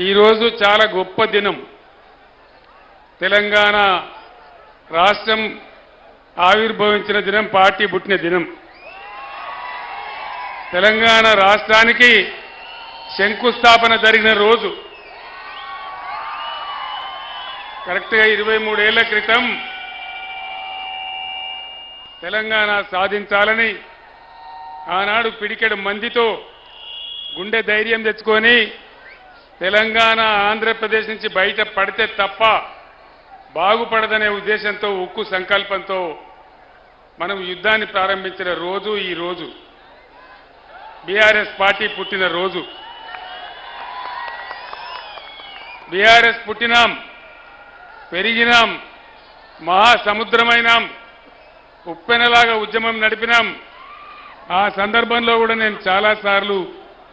ఈరోజు చాలా గొప్ప దినం. తెలంగాణ రాష్ట్రం ఆవిర్భవించిన దినం, పార్టీ పుట్టిన దినం. తెలంగాణ రాష్ట్రానికి శంకుస్థాపన జరిగిన రోజు. కరెక్ట్గా 23 ఏళ్ల క్రితం తెలంగాణ సాధించాలని ఆనాడు పిడికెడు మందితో గుండె ధైర్యం తెచ్చుకొని తెలంగాణ ఆంధ్రప్రదేశ్ నుంచి బయట పడితే తప్ప బాగుపడదనే ఉద్దేశంతో, ఉక్కు సంకల్పంతో మనం యుద్ధాన్ని ప్రారంభించిన రోజు ఈ రోజు. బీఆర్ఎస్ పార్టీ పుట్టిన రోజు. బీఆర్ఎస్ పుట్టినాం, పెరిగినాం, మహాసముద్రమైనాం, ఉప్పెనలాగా ఉద్యమం నడిపినాం. ఆ సందర్భంలో కూడా నేను చాలాసార్లు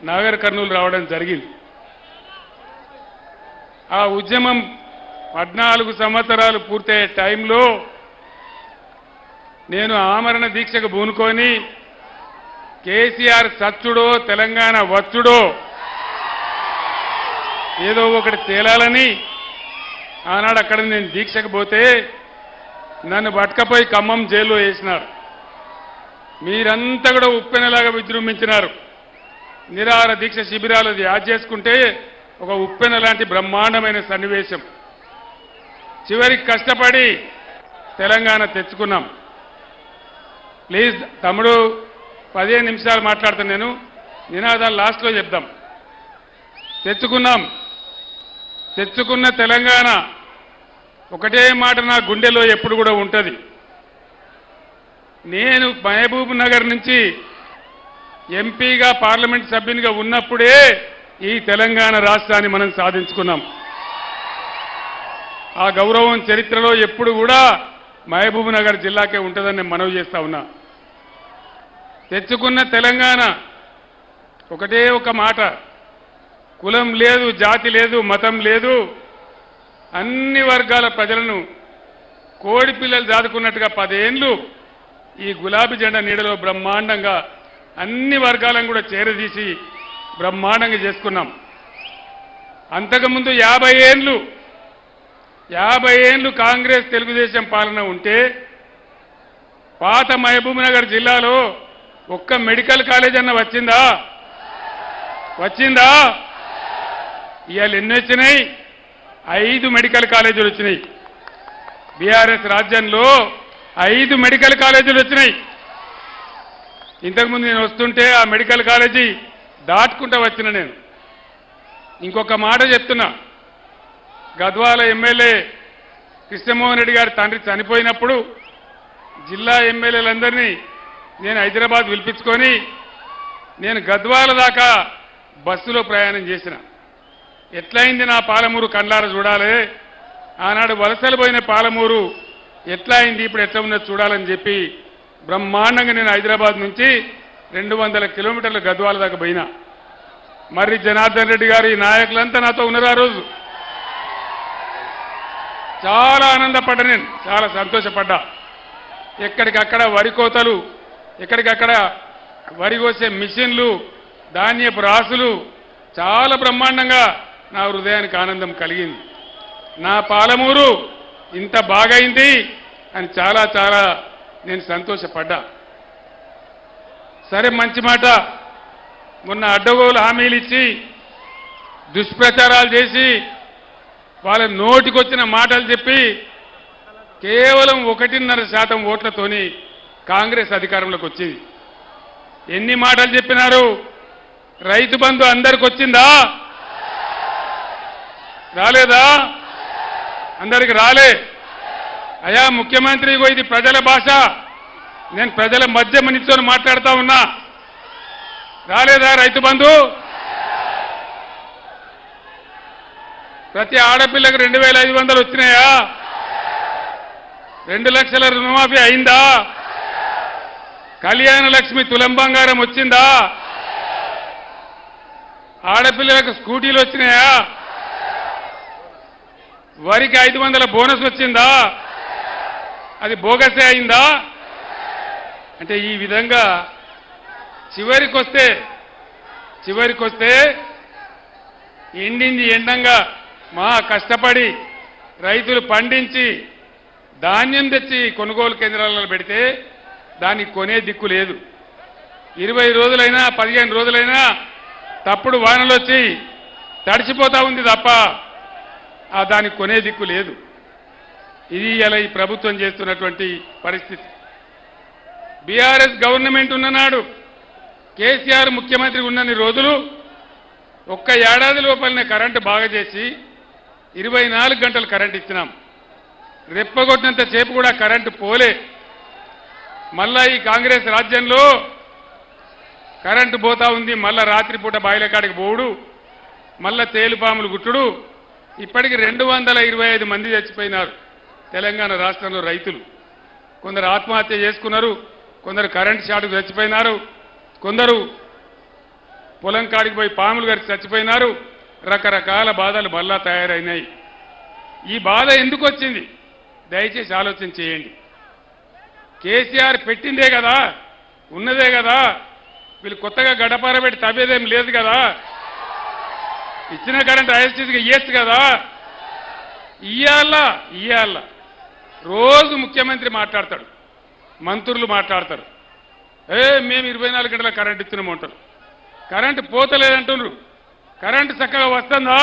నాగర్ కర్నూలు రావడం జరిగింది. ఆ ఉద్యమం 14 సంవత్సరాలు పూర్తయ్యే టైంలో నేను ఆమరణ దీక్షకు పూనుకొని కేసీఆర్ సచ్చుడో తెలంగాణ వచ్చుడో ఏదో ఒకటి తేలాలని ఆనాడు అక్కడ నేను దీక్షకు పోతే నన్ను పట్టుకపోయి ఖమ్మం జైల్లో వేసినారు. మీరంతా కూడా ఉప్పెనలాగా విజృంభించినారు. నిరాహార దీక్ష శిబిరాలు యాద్ చేసుకుంటే ఒక ఉప్పెన లాంటి బ్రహ్మాండమైన సన్నివేశం. చివరికి కష్టపడి తెలంగాణ తెచ్చుకున్నాం. ప్లీజ్ తమ్ముడు 15 నిమిషాలు మాట్లాడుతాను, నేను నినాదాలు లాస్ట్లో చెప్దాం. తెచ్చుకున్న తెలంగాణ ఒకటే మాట నా గుండెలో ఎప్పుడు కూడా ఉంటుంది. నేను మహబూబ్ నగర్ నుంచి ఎంపీగా పార్లమెంట్ సభ్యునిగా ఉన్నప్పుడే ఈ తెలంగాణ రాష్ట్రాన్ని మనం సాధించుకున్నాం. ఆ గౌరవం చరిత్రలో ఎప్పుడు కూడా మహబూబ్ నగర్ జిల్లాకే ఉంటుందని నేను మనవి చేస్తా ఉన్నా. తెచ్చుకున్న తెలంగాణ ఒకటే ఒక మాట, కులం లేదు, జాతి లేదు, మతం లేదు, అన్ని వర్గాల ప్రజలను కోడి పిల్లలు దాదుకున్నట్టుగా 10 ఏళ్ళు ఈ గులాబీ జెండా నీడలో బ్రహ్మాండంగా అన్ని వర్గాలను కూడా చేరదీసి బ్రహ్మాండంగా చేసుకున్నాం. అంతకుముందు 50 ఏళ్ళు కాంగ్రెస్ తెలుగుదేశం పాలన ఉంటే పాత మహబూబ్ నగర్ జిల్లాలో ఒక్క మెడికల్ కాలేజ్ అన్న వచ్చిందా? ఇవాళ ఎన్ని వచ్చినాయి? 5 మెడికల్ కాలేజీలు వచ్చినాయి. బీఆర్ఎస్ రాజ్యంలో 5 మెడికల్ కాలేజీలు వచ్చినాయి. ఇంతకుముందు నేను వస్తుంటే ఆ మెడికల్ కాలేజీ దాటుకుంటూ వచ్చిన నేను. ఇంకొక మాట చెప్తున్నా, గద్వాల ఎమ్మెల్యే కృష్ణమోహన్ రెడ్డి గారి తండ్రి చనిపోయినప్పుడు జిల్లా ఎమ్మెల్యేలందరినీ నేను హైదరాబాద్ పిలిపించుకొని నేను గద్వాల దాకా బస్సులో ప్రయాణం చేసిన. ఎట్లయింది నా పాలమూరు కండ్లార చూడాలి, ఆనాడు వలసలు పోయిన పాలమూరు ఎట్లా అయింది, ఇప్పుడు ఎట్లా ఉన్నది చూడాలని చెప్పి బ్రహ్మాండంగా నేను హైదరాబాద్ నుంచి 200 కిలోమీటర్ల గద్వాల దాకా పోయినా. మర్రి జనార్దన్ రెడ్డి గారు ఈ నాయకులంతా నాతో ఉన్నారు. ఆ రోజు చాలా ఆనందపడ్డా, నేను చాలా సంతోషపడ్డా. ఎక్కడికక్కడ వరి కోతలు, ఎక్కడికక్కడ వరి కోసే మిషన్లు, ధాన్యపు రాసులు, చాలా బ్రహ్మాండంగా నా హృదయానికి ఆనందం కలిగింది. నా పాలమూరు ఇంత బాగైంది అని చాలా చాలా నేను సంతోషపడ్డా. సరే, మంచి మాట. మొన్న అడ్డగోలు హామీలు ఇచ్చి దుష్ప్రచారాలు చేసి వాళ్ళ నోటికొచ్చిన మాటలు చెప్పి కేవలం 1.5% ఓట్లతోని కాంగ్రెస్ అధికారంలోకి వచ్చింది. ఎన్ని మాటలు చెప్పినారు? రైతు బంధు అందరికి వచ్చిందా? రాలేదా? అందరికి రాలే. అయా ముఖ్యమంత్రి, ఇది ప్రజల భాష, నేను ప్రజల మధ్య నిల్చొని మాట్లాడుతా ఉన్నా. రాలేదా రైతు బంధు? ప్రతి ఆడపిల్లకు 2,500 వచ్చినాయా? 2 లక్షల రుణమాఫీ అయిందా? కళ్యాణ లక్ష్మి తులం బంగారం వచ్చిందా? ఆడపిల్లలకు స్కూటీలు వచ్చినాయా? వరికి 500 బోనస్ వచ్చిందా? అది బోగసే అయిందా? అంటే ఈ విధంగా చివరికొస్తే ఎండింది ఎండంగా మా కష్టపడి రైతులు పండించి ధాన్యం తెచ్చి కొనుగోలు కేంద్రాలలో పెడితే దానికి కొనే దిక్కు లేదు. 20 రోజులైనా 15 రోజులైనా తప్పుడు వానలు వచ్చి తడిసిపోతా ఉంది తప్ప దానికి కొనే దిక్కు లేదు. ఇది ఇలా ఈ ప్రభుత్వం చేస్తున్నటువంటి పరిస్థితి. బీఆర్ఎస్ గవర్నమెంట్ ఉన్ననాడు కేసీఆర్ ముఖ్యమంత్రి ఉన్నన్ని రోజులు ఒక్క ఏడాది లోపలనే కరెంటు బాగా చేసి 24 గంటలు కరెంటు ఇచ్చినాం. రెప్పగొట్టినంత సేపు కూడా కరెంటు పోలే. మళ్ళా ఈ కాంగ్రెస్ రాజ్యంలో కరెంటు పోతా ఉంది. మళ్ళా రాత్రిపూట బాయిల కాడికి పోవుడు, మళ్ళా తేలుపాములు గుట్టుడు. ఇప్పటికి 225 మంది చచ్చిపోయినారు తెలంగాణ రాష్ట్రంలో రైతులు. కొందరు ఆత్మహత్య చేసుకున్నారు, కొందరు కరెంటు షాటుకు చచ్చిపోయినారు, కొందరు పొలం కాడికి పోయి పాములు గరిచి చచ్చిపోయినారు. రకరకాల బాధలు మళ్ళా తయారైనాయి. ఈ బాధ ఎందుకు వచ్చింది? దయచేసి ఆలోచన చేయండి. కేసీఆర్ పెట్టిందే కదా, ఉన్నదే కదా, వీళ్ళు కొత్తగా గడపార పెట్టి తవ్వేదేం లేదు కదా, ఇచ్చిన కరెంట్ ఐఎస్టీసీకి ఇయ్యచ్చు కదా. ఇయ్యాల రోజు ముఖ్యమంత్రి మాట్లాడతాడు, మంత్రులు మాట్లాడతారు, మేము 24 గంటల కరెంట్ ఇచ్చినామంటారు. కరెంటు పోతలేదంటున్నారు. కరెంటు చక్కగా వస్తుందా?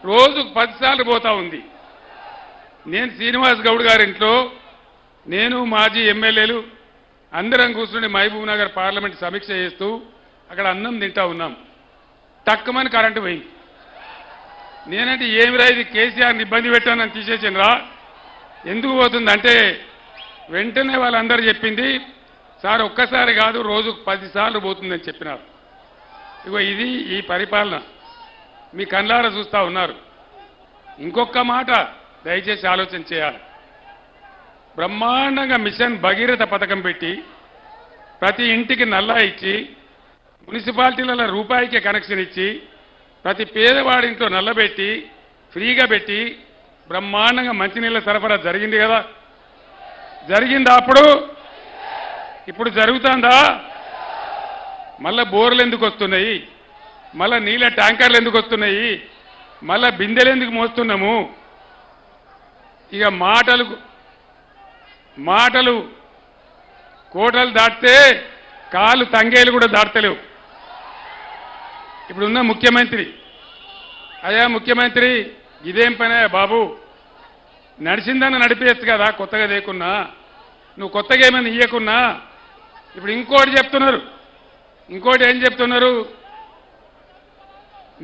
రోజుకు 10 సార్లు పోతా ఉంది. నేను శ్రీనివాస్ గౌడ్ గారింట్లో నేను మాజీ ఎమ్మెల్యేలు అందరం కూర్చుని మహబూబ్ నగర్ పార్లమెంట్ సమీక్ష చేస్తూ అక్కడ అన్నం తింటా ఉన్నాం. తక్కువని కరెంటు పోయింది. నేనంటే ఏమిరా ఇది కేసీఆర్ని ఇబ్బంది పెట్టానని తీసేసినరా, ఎందుకు పోతుందంటే వెంటనే వాళ్ళందరూ చెప్పింది, సార్ ఒక్కసారి కాదు రోజుకు 10 సార్లు పోతుందని చెప్పినారు. ఇగో ఇది ఈ పరిపాలన మీ కళ్ళారా చూస్తూ ఉన్నారు. ఇంకొక మాట దయచేసి ఆలోచన చేయాలి. బ్రహ్మాండంగా మిషన్ భగీరథ పథకం పెట్టి ప్రతి ఇంటికి నల్లా ఇచ్చి మున్సిపాలిటీలలో రూపాయికే కనెక్షన్ ఇచ్చి ప్రతి పేదవాడి ఇంట్లో నల్లబెట్టి ఫ్రీగా పెట్టి బ్రహ్మాండంగా మంచినీళ్ళ సరఫరా జరిగింది కదా. జరిగిందా? అప్పుడు ఇప్పుడు జరుగుతుందా? మళ్ళా బోర్లు ఎందుకు వస్తున్నాయి? మళ్ళా నీళ్ళ ట్యాంకర్లు ఎందుకు వస్తున్నాయి? మళ్ళా బిందెలు ఎందుకు మోస్తున్నాము? ఇక మాటలు కోటలు దాటితే కాళ్ళు తంగేలు కూడా దాటలేవు. ఇప్పుడున్న ముఖ్యమంత్రి, అయ్యా ముఖ్యమంత్రి ఇదేం పనే బాబు, నడిచిందని నడిపేయచ్చు కదా కొత్తగా లేకున్నా, నువ్వు కొత్తగా ఏమైనా ఇయ్యకున్నా. ఇప్పుడు ఇంకోటి చెప్తున్నారు. ఇంకోటి ఏం చెప్తున్నారు?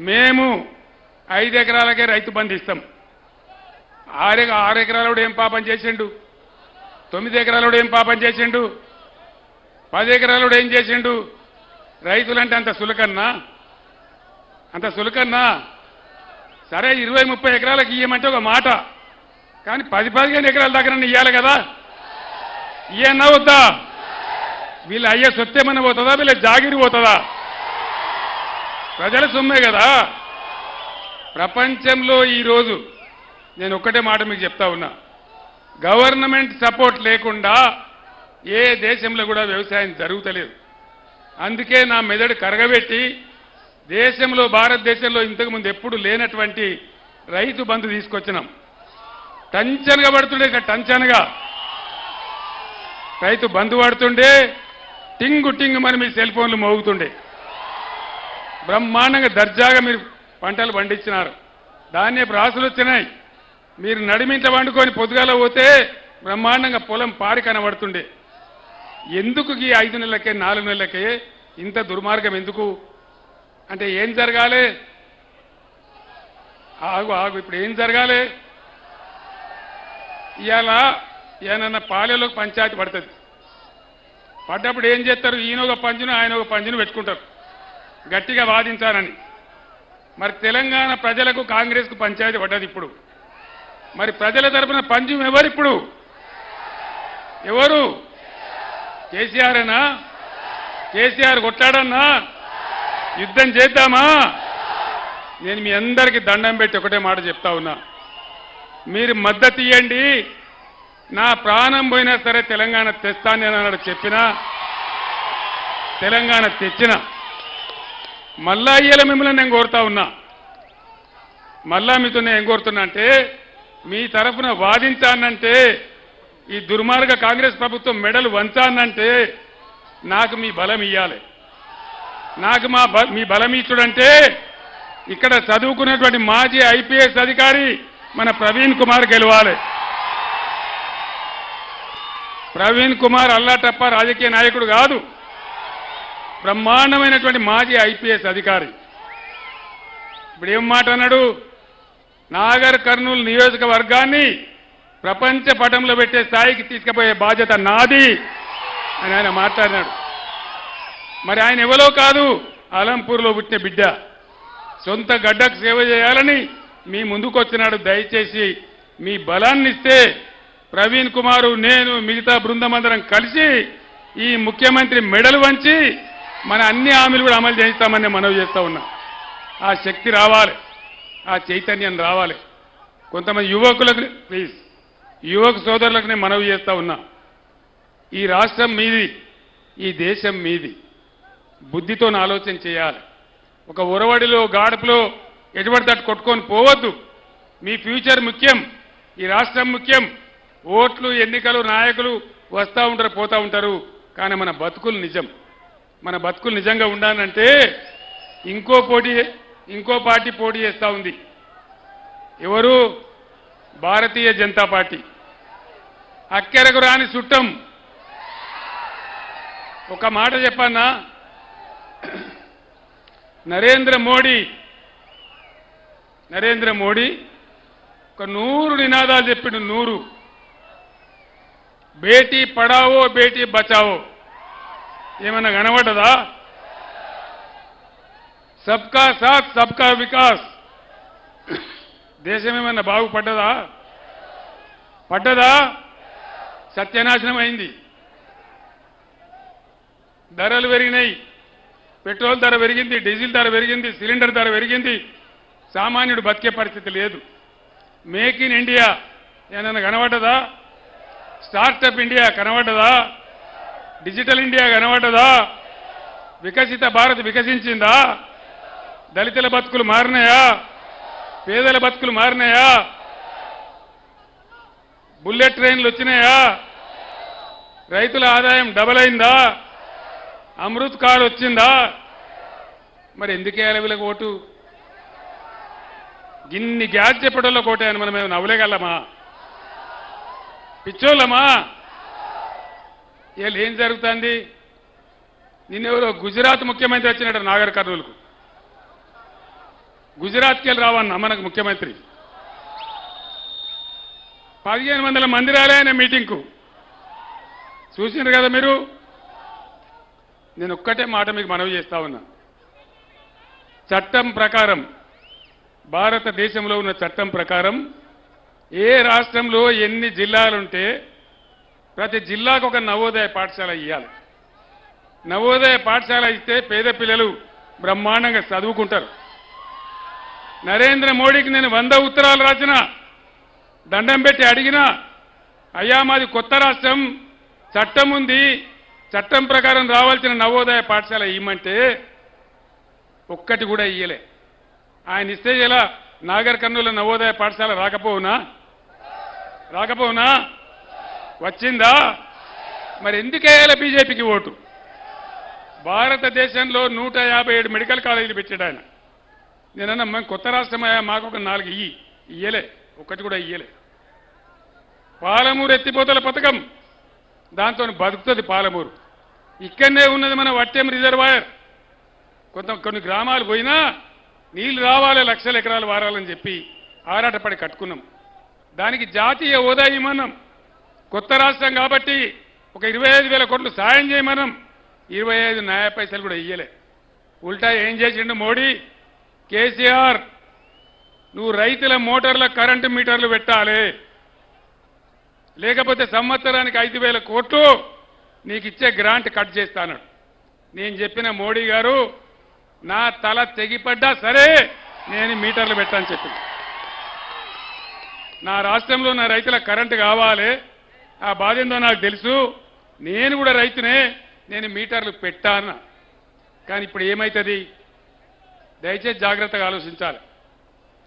మేము 5 ఎకరాలకే రైతు బంధు ఇస్తాం. 6 ఎకరాలు ఏం పాపం చేసిండు? 9 ఎకరాలు ఏం పాపం చేసిండు? 10 ఎకరాలు ఏం చేసిండు? రైతులంటే అంత సులకన్నా? సరే 20-30 ఎకరాలకు ఇయ్యమంటే ఒక మాట, కానీ 10-15 ఎకరాల దగ్గర ఇయ్యాలి కదా. ఇయ్యన్నా వద్దా? వీళ్ళు అయ్యే సొత్తేమన్నా పోతుందా? వీళ్ళ జాగిరి పోతుందా? ప్రజల సొమ్మే కదా. ప్రపంచంలో ఈరోజు నేను ఒక్కటే మాట మీకు చెప్తా ఉన్నా, గవర్నమెంట్ సపోర్ట్ లేకుండా ఏ దేశంలో కూడా వ్యవసాయం జరుగుతలేదు. అందుకే నా మెదడు కరగబెట్టి దేశంలో భారతదేశంలో ఇంతకుముందు ఎప్పుడు లేనటువంటి రైతు బంధు తీసుకొచ్చినాం. టంచనగా పడుతుండే, టంచనగా రైతు బంధు పడుతుండే, టింగు మరి మీ సెల్ ఫోన్లు మోగుతుండే. బ్రహ్మాండంగా దర్జాగా మీరు పంటలు పండించినారు. ధాన్యపు రాసులు వచ్చినాయి. మీరు నడిమింట వండుకొని పొద్దుగాల పోతే బ్రహ్మాండంగా పొలం పారి కనబడుతుండే. ఎందుకు ఈ 5 నెలలకే 4 నెలలకే ఇంత దుర్మార్గం ఎందుకు? అంటే ఏం జరగాలి? ఆగు ఇప్పుడు ఏం జరగాలి? ఇవాళ ఏమన్నా పాలెలోకి పంచాయతీ పడుతుంది. పడ్డప్పుడు ఏం చేస్తారు? ఈయన ఒక పంచును ఆయన ఒక పంచును పెట్టుకుంటారు గట్టిగా వాదించాలని. మరి తెలంగాణ ప్రజలకు కాంగ్రెస్కు పంచాయతీ పడ్డది. ఇప్పుడు మరి ప్రజల తరపున పంచం ఎవరిప్పుడు? ఎవరు? కేసీఆరేనా? కేసీఆర్ కొట్టాడన్నా? యుద్ధం చేద్దామా? నేను మీ అందరికీ దండం పెట్టి ఒకటే మాట చెప్తా ఉన్నా, మీరు మద్దతు ఇవ్వండి. నా ప్రాణం పోయినా సరే తెలంగాణ తెస్తాను అన్నాడు. చెప్పినా తెలంగాణ తెచ్చిన మళ్ళా ఇయ్యాల మిమ్మల్ని నేను కోరుతా ఉన్నా. మళ్ళా మీతో నేను ఏం కోరుతున్నా అంటే, మీ తరఫున వాదించానంటే, ఈ దుర్మార్గ కాంగ్రెస్ ప్రభుత్వం మెడలు వంచానంటే నాకు మీ బలం ఇయ్యాలి. నాకు మీ బలం ఇచ్చుడంటే ఇక్కడ చదువుకున్నటువంటి మాజీ ఐపీఎస్ అధికారి మన ప్రవీణ్ కుమార్ గెలవాలి. ప్రవీణ్ కుమార్ అల్లాటప్ప రాజకీయ నాయకుడు కాదు, బ్రహ్మాండమైనటువంటి మాజీ ఐపీఎస్ అధికారి. ఇప్పుడు ఏం మాట అన్నాడు? నాగర్ కర్నూలు నియోజకవర్గాన్ని ప్రపంచ పటంలో పెట్టే స్థాయికి తీసుకుపోయే బాధ్యత నాది అని ఆయన మాట్లాడినాడు. మరి ఆయన ఎవరో కాదు, అలంపూర్లో పుట్టిన బిడ్డ. సొంత గడ్డకు సేవ చేయాలని మీ ముందుకు వచ్చినాడు. దయచేసి మీ బలాన్ని ఇస్తే ప్రవీణ్ కుమారు, నేను, మిగతా బృందమందరం కలిసి ఈ ముఖ్యమంత్రి మెడలు వంచి మన అన్ని హామీలు కూడా అమలు చేయిస్తామని మనవి చేస్తా ఉన్నా. ఆ శక్తి రావాలి, ఆ చైతన్యం రావాలి. కొంతమంది యువకులకు, ప్లీజ్ యువక సోదరులకు నేను మనవి చేస్తా ఉన్నా. ఈ రాష్ట్రం మీది, ఈ దేశం మీది. బుద్ధితో ఆలోచన చేయాలి. ఒక ఒరవడిలో గాడుపులో ఎటువంటి తట్టు కొట్టుకొని పోవద్దు. మీ ఫ్యూచర్ ముఖ్యం, ఈ రాష్ట్రం ముఖ్యం. ఓట్లు, ఎన్నికలు, నాయకులు వస్తూ ఉంటారు, పోతూ ఉంటారు. కానీ మన బతుకులు నిజం. మన బతుకులు నిజంగా ఉండాలంటే ఇంకో పార్టీ పోటీ చేస్తూ ఉంది. ఎవరు? భారతీయ జనతా పార్టీ. అక్కెరకు రాని చుట్టం. ఒక మాట చెప్పన్నా, నరేంద్ర మోడీ ఒక 100 నినాదాలు చెప్పిండు. 100. బేటీ పడావో బేటీ బచావో ఏమన్నా కనబడ్డదా? సబ్కా సాత్ సబ్కా వికాస్. దేశం ఏమన్నా బాగుపడ్డదా? సత్యనాశనం అయింది. ధరలు పెరిగినాయి. పెట్రోల్ ధర పెరిగింది, డీజిల్ ధర పెరిగింది, సిలిండర్ ధర పెరిగింది. సామాన్యుడు బతికే పరిస్థితి లేదు. మేక్ ఇన్ ఇండియా ఏమన్నా కనబడ్డదా? స్టార్టప్ ఇండియా కనబడ్డదా? డిజిటల్ ఇండియా కనబడ్డదా? వికసిత భారత్ వికసించిందా? దళితుల బతుకులు మారినాయా? పేదల బతుకులు మారినాయా? బుల్లెట్ ట్రైన్లు వచ్చినాయా? రైతుల ఆదాయం డబల్ అయిందా? అమృత్ కార్ వచ్చిందా? మరి ఎందుకేయాలి వీళ్ళకి ఓటు? గిన్ని గ్యాస్ చెప్పడంలో కోటాయని మనం ఏమైనా నవ్వలేగలమా? పిచ్చోళ్ళమా? ఏం జరుగుతుంది? నిన్నెవరో గుజరాత్ ముఖ్యమంత్రి వచ్చినట్టు నాగర్ కర్నూలుకు. గుజరాత్కి వెళ్ళి రావన్నా మనకు ముఖ్యమంత్రి. 1500 మంది రాలే ఆయన మీటింగ్కు. చూసినారు కదా మీరు. నేను ఒక్కటే మాట మీకు మనవి చేస్తా ఉన్నా. చట్టం ప్రకారం, భారతదేశంలో ఉన్న చట్టం ప్రకారం ఏ రాష్ట్రంలో ఎన్ని జిల్లాలుంటే ప్రతి జిల్లాకు ఒక నవోదయ పాఠశాల ఇవ్వాలి. నవోదయ పాఠశాల ఇస్తే పేద పిల్లలు బ్రహ్మాండంగా చదువుకుంటారు. నరేంద్ర మోడీకి నేను 100 ఉత్తరాలు రాసిన, దండం పెట్టి అడిగినా, అయ్యా మాది కొత్త రాష్ట్రం, చట్టం ఉంది, చట్టం ప్రకారం రావాల్సిన నవోదయ పాఠశాల ఇవ్వమంటే ఒక్కటి కూడా ఇయ్యలే. ఆయన ఇస్తే ఎలా నాగర్ కర్నూలు నవోదయ పాఠశాల రాకపోవునా? వచ్చిందా? మరి ఎందుకు వేయాలి బీజేపీకి ఓటు? భారతదేశంలో 157 మెడికల్ కాలేజీలు పెట్టాడు ఆయన. నేనన్నా మేము కొత్త రాష్ట్రమయ్యా, మాకు ఒక 4 ఇయ్యలే, ఒక్కటి కూడా ఇయ్యలే. పాలమూరు ఎత్తిపోతల పథకం, దాంతో బతుకుతుంది పాలమూరు. ఇక్కడనే ఉన్నది మన వట్టెం రిజర్వాయర్. కొన్ని గ్రామాలు పోయినా నీళ్లు రావాలి, లక్షల ఎకరాలు వారాలని చెప్పి ఆరాటపడి కట్టుకున్నాం. దానికి జాతీయ హోదా ఇవ్వమన్నాం. కొత్త రాష్ట్రం కాబట్టి ఒక 25,000 కోట్లు సాయం చేయమన్నాం. 25 న్యాయ పైసలు కూడా ఇయ్యలే. ఉల్టా ఏం చేసిండు మోడీ? కేసీఆర్, నువ్వు రైతుల మోటార్ల కరెంటు మీటర్లు పెట్టాలి, లేకపోతే సంవత్సరానికి 5,000 కోట్లు నీకు ఇచ్చే గ్రాంట్ కట్ చేస్తాను. నేను చెప్పిన మోడీ గారు, నా తల తెగిపడ్డా సరే నేను మీటర్లు పెట్టాలని చెప్పింది. నా రాష్ట్రంలో నా రైతుల కరెంటు కావాలి, ఆ బాధ ఏందో నాకు తెలుసు, నేను కూడా రైతునే, నేను మీటర్లు పెట్టాను. కానీ ఇప్పుడు ఏమవుతుంది? దయచేసి జాగ్రత్తగా ఆలోచించాలి.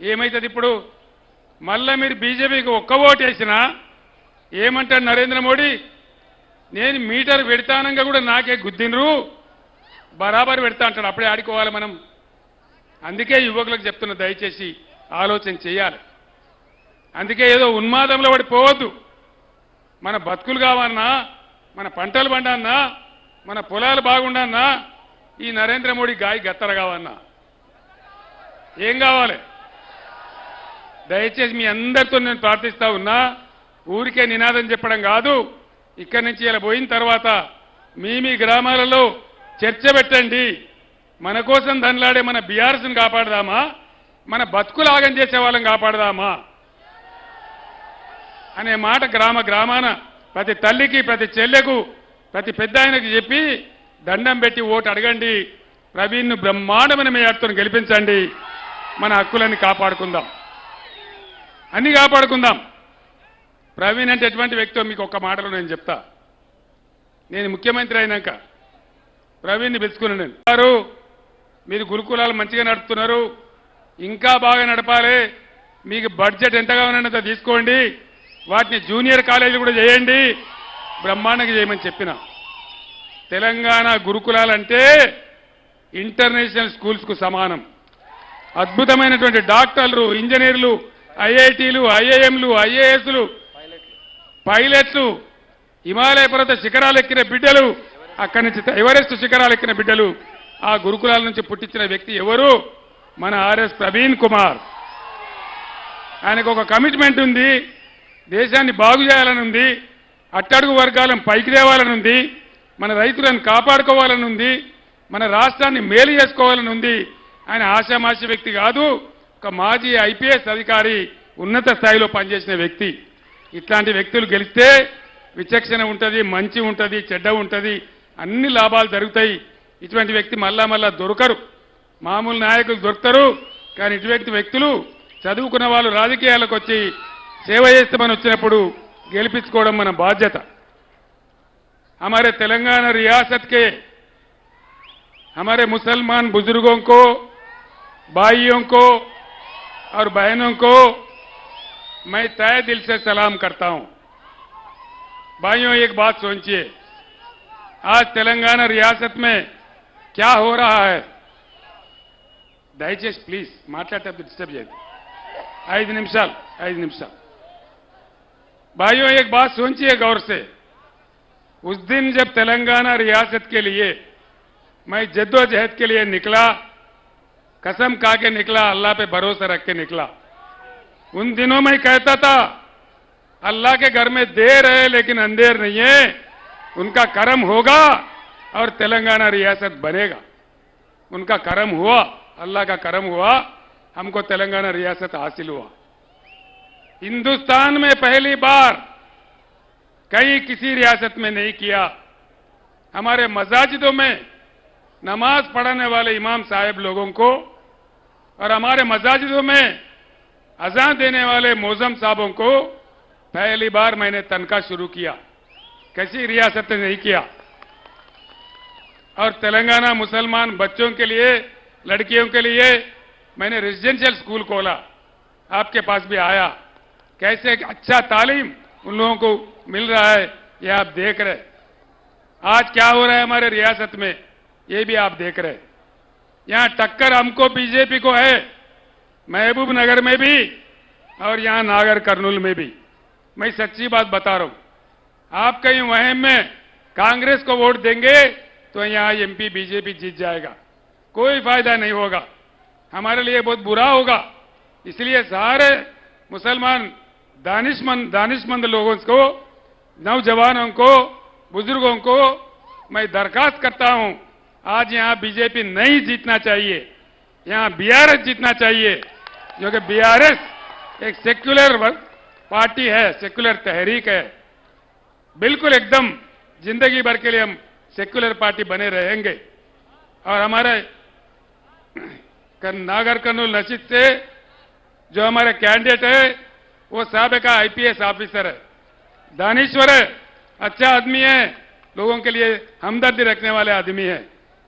ఏమైతుంది ఇప్పుడు? మళ్ళా మీరు బీజేపీకి ఒక్క ఓటు వేసినా ఏమంటాడు నరేంద్ర మోడీ? నేను మీటర్ పెడతానంగా కూడా నాకే గుద్దినరు, బరాబర్ పెడతా అంటాడు. అప్పుడే ఆడుకోవాలి మనం. అందుకే యువకులకు చెప్తున్న, దయచేసి ఆలోచన చేయాలి. అందుకే ఏదో ఉన్మాదంలో పడి పోవద్దు. మన బతుకులు కావన్నా, మన పంటలు పండన్నా, మన పొలాలు బాగుండన్నా, ఈ నరేంద్ర మోడీ గాయ గత్తర కావన్నా ఏం కావాలి? దయచేసి మీ అందరితో నేను ప్రార్థిస్తా ఉన్నా, ఊరికే నినాదం చెప్పడం కాదు. ఇక్కడి నుంచి ఇలా పోయిన తర్వాత మీ గ్రామాలలో చర్చ పెట్టండి. మన కోసం ధనలాడే మన బీఆర్ఎస్ని కాపాడదామా, మన బతుకులు ఆగం చేసే వాళ్ళని కాపాడదామా అనే మాట గ్రామాన ప్రతి తల్లికి, ప్రతి చెల్లెకు, ప్రతి పెద్ద ఆయనకి చెప్పి దండం పెట్టి ఓటు అడగండి. ప్రవీణ్ను బ్రహ్మాండమైన మేయర్తో గెలిపించండి. మన హక్కులన్నీ కాపాడుకుందాం, అన్ని కాపాడుకుందాం. ప్రవీణ్ అంటే ఎటువంటి వ్యక్తో మీకు ఒక్క మాటలో నేను చెప్తా. నేను ముఖ్యమంత్రి అయినాక ప్రవీణ్ని పిలుచుకున్నాను నేను. వారు మీరు గురుకులాలు మంచిగా నడుపుతున్నారు, ఇంకా బాగా నడపాలి, మీకు బడ్జెట్ ఎంతగా ఉన్నంత తీసుకోండి, వాటిని జూనియర్ కాలేజీలు కూడా చేయండి, బ్రహ్మాండంగా చేయమని చెప్పిన. తెలంగాణ గురుకులాలంటే ఇంటర్నేషనల్ స్కూల్స్కు సమానం. అద్భుతమైనటువంటి డాక్టర్లు, ఇంజనీర్లు, ఐఐటీలు, ఐఐఎంలు, ఐఏఎస్లు, పైలట్లు, హిమాలయ పర్వత శిఖరాలు ఎక్కిన బిడ్డలు, అక్కడి నుంచి ఎవరెస్ట్ శిఖరాలు ఎక్కిన బిడ్డలు ఆ గురుకులాల నుంచి పుట్టించిన వ్యక్తి ఎవరు? మన ఆర్ఎస్ ప్రవీణ్ కుమార్. ఆయనకు ఒక కమిట్మెంట్ ఉంది, దేశాన్ని బాగు చేయాలని ఉంది, అట్టడుగు వర్గాలను పైకి తేవాలని ఉంది, మన రైతులను కాపాడుకోవాలని ఉంది, మన రాష్ట్రాన్ని మేలు చేసుకోవాలని ఉంది. ఆయన ఆశామాషి వ్యక్తి కాదు, ఒక మాజీ ఐపీఎస్ అధికారి, ఉన్నత స్థాయిలో పనిచేసిన వ్యక్తి. ఇట్లాంటి వ్యక్తులు గెలిస్తే విచక్షణ ఉంటుంది, మంచి ఉంటుంది, చెడ్డ ఉంటుంది, అన్ని లాభాలు జరుగుతాయి. ఇటువంటి వ్యక్తి మళ్ళా దొరకరు. మామూలు నాయకులు దొరుకుతారు, కానీ ఇటువంటి వ్యక్తులు చదువుకున్న వాళ్ళు రాజకీయాలకు వచ్చి సేవ చేస్తామని వచ్చినప్పుడు గెలిపించుకోవడం మన బాధ్యత. हमारे तेलंगाना रियासत के हमारे मुसलमान बुजुर्गों को, भाइयों को और बहनों को मैं तहे दिल से सलाम करता हूं. भाइयों, एक बात सोचिए, आज तेलंगाना रियासत में क्या हो रहा है? దయచేసి ప్లీజ్ మాట్లాడేటప్పుడు డిస్టర్బ్ చేయదు. 5 నిమిషాలు. भाइयों, एक बात सोचिए गौर से. उस दिन जब तेलंगाना रियासत के लिए मैं जद्दोजहद के लिए निकला, कसम खा के निकला, अल्लाह पे भरोसा रख के निकला. उन दिनों में कहता था अल्लाह के घर में देर है लेकिन अंधेर नहीं है, उनका करम होगा और तेलंगाना रियासत बनेगा. उनका करम हुआ, अल्लाह का करम हुआ, हमको तेलंगाना रियासत हासिल हुआ. हिंदुस्तान में पहली बार कहीं किसी रियासत में नहीं किया. हमारे मसाजिदों में नमाज पढ़ाने वाले इमाम साहब लोगों को और हमारे मसाजिदों में अजान देने वाले मौजम साहबों को पहली बार मैंने तनख्वाह शुरू किया. किसी रियासत ने नहीं किया. और तेलंगाना मुसलमान बच्चों के लिए, लड़कियों के लिए मैंने रेजिडेंशियल स्कूल खोला. आपके पास भी आया. कैसे अच्छा तालीम उन लोगों को मिल रहा है, ये आप देख रहे. आज क्या हो रहा है हमारे रियासत में, ये भी आप देख रहे. यहां टक्कर हमको बीजेपी को है, महबूब नगर में भी और यहां नागर कर्नूल में भी. मैं सच्ची बात बता रहा हूं. आप कहीं वहम में कांग्रेस को वोट देंगे तो यहां एमपी बीजेपी जीत जाएगा, कोई फायदा नहीं होगा, हमारे लिए बहुत बुरा होगा. इसलिए सारे मुसलमान दानिशमंद लोगों को, नौजवानों को, बुजुर्गों को मैं दरखास्त करता हूं, आज यहां बीजेपी नहीं जीतना चाहिए, यहां बीआरएस जीतना चाहिए. जो कि बीआरएस एक सेक्युलर पार्टी है, सेक्युलर तहरीक है. बिल्कुल एकदम जिंदगी भर के लिए हम सेक्युलर पार्टी बने रहेंगे. और हमारे नागर कर्नूल नशीद से जो हमारे कैंडिडेट है वो साहब का आईपीएस ऑफिसर है, दानिश्वर है, अच्छा आदमी है, लोगों के लिए हमदर्दी रखने वाले आदमी है.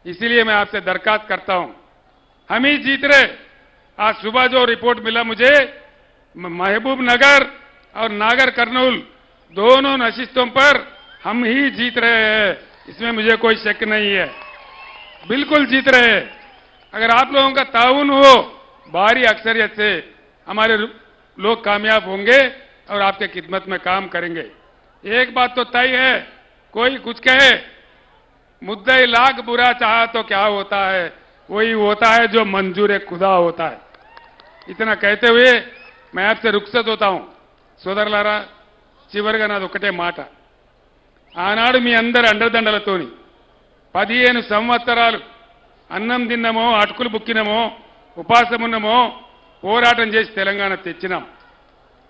इसीलिए मैं आपसे दरखास्त करता हूं, हम ही जीत रहे। आज सुबह जो रिपोर्ट मिला मुझे, महबूब नगर और नागर कर्नूल दोनों नशिस्तों पर हम ही जीत रहे हैं, इसमें मुझे कोई शक नहीं है। बिल्कुल जीत रहे हैं। अगर आप लोगों का ताउन हो, भारी अक्सरियत से हमारे लोग कामयाब होंगे और आपके खिदमत में काम करेंगे। एक बात तो तय है, कोई कुछ कहे, मुद्दे लाख बुरा चाहा तो क्या होता है, वही होता है जो मंजूर खुदा होता है। इतना कहते हुए मैं आपसे रुखसत होता हूं। సోదరులారా, చివరిగా నాది ఒకటే మాట. ఆనాడు మీ అందరి అండదండలతోని 15 సంవత్సరాలు అన్నం తిన్నమో, అటుకులు బుక్కినమో, ఉపాసం ఉన్నమో, పోరాటం చేసి తెలంగాణ తెచ్చినాం.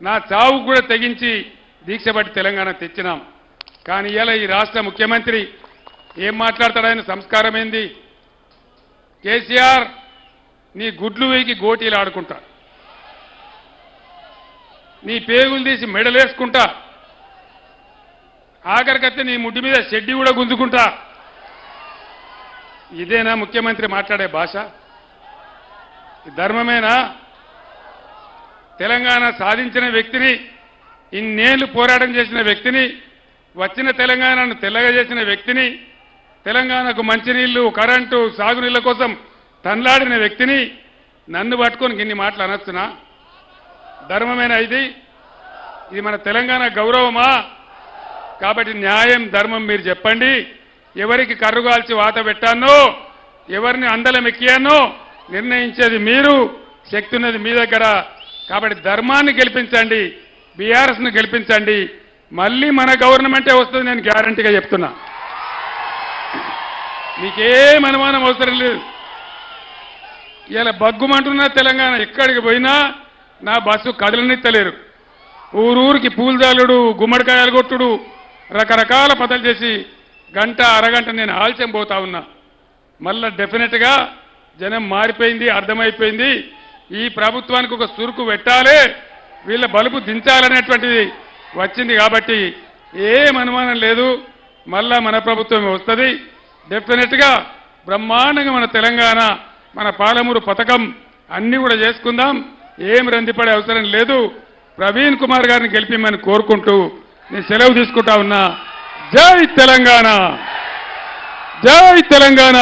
నా చావు కూడా తెగించి దీక్షపట్టి తెలంగాణ తెచ్చినాం. కానీ ఇలా ఈ రాష్ట్ర ముఖ్యమంత్రి ఏం మాట్లాడతాడు? ఆయన సంస్కారం ఏంది? కేసీఆర్ నీ గుడ్లు వేకి గోటీలు ఆడుకుంటా, నీ పేగులు తీసి మెడలేసుకుంటా, ఆఖరికైతే నీ ముడ్డి మీద షెడ్డి కూడా గుంజుకుంటా. ఇదేనా ముఖ్యమంత్రి మాట్లాడే భాష? ధర్మమేనా? తెలంగాణ సాధించిన వ్యక్తిని, ఇన్నేళ్లు పోరాటం చేసిన వ్యక్తిని, వచ్చిన తెలంగాణను తెల్లగా చేసిన వ్యక్తిని, తెలంగాణకు మంచినీళ్లు, కరెంటు, సాగునీళ్ల కోసం తన్లాడిన వ్యక్తిని నన్ను పట్టుకొని ఇన్ని మాటలు అనొచ్చునా? ధర్మమేనా ఇది? ఇది మన తెలంగాణ గౌరవమా? కాబట్టి న్యాయం, ధర్మం మీరు చెప్పండి. ఎవరికి కర్రుగాల్చి వాత పెట్టానో, ఎవరిని అందలం ఎక్కియానో నిర్ణయించేది మీరు. శక్తి ఉన్నది మీ దగ్గర. కాబట్టి ధర్మాన్ని గెలిపించండి, బీఆర్ఎస్ను గెలిపించండి. మళ్ళీ మన గవర్నమెంటే వస్తుంది, నేను గ్యారంటీగా చెప్తున్నా. మీకేం అనుమానం అవసరం లేదు. ఇలా బగ్గుమంటున్న తెలంగాణ ఎక్కడికి పోయినా నా బస్సు కదలనిత్తలేరు. ఊరూరికి పూలదాలుడు, గుమ్మడికాయలు కొట్టుడు, రకరకాల పదలు చేసి గంట అరగంట నేను ఆలస్యం పోతా ఉన్నా. మళ్ళా డెఫినెట్గా జనం మారిపోయింది, అర్థమైపోయింది. ఈ ప్రభుత్వానికి ఒక సురుకు పెట్టాలి, వీళ్ళ బలుపు దించాలనేటువంటిది వచ్చింది. కాబట్టి ఏం అనుమానం లేదు, మళ్ళా మన ప్రభుత్వం వస్తుంది. డెఫినెట్గా బ్రహ్మాండంగా మన తెలంగాణ, మన పాలమూరు పథకం అన్ని కూడా చేసుకుందాం. ఏం రందిపడే అవసరం లేదు. ప్రవీణ్ కుమార్ గారిని గెలిపిమని కోరుకుంటూ నేను సెలవు తీసుకుంటా ఉన్నా. జై తెలంగాణ, జై తెలంగాణ.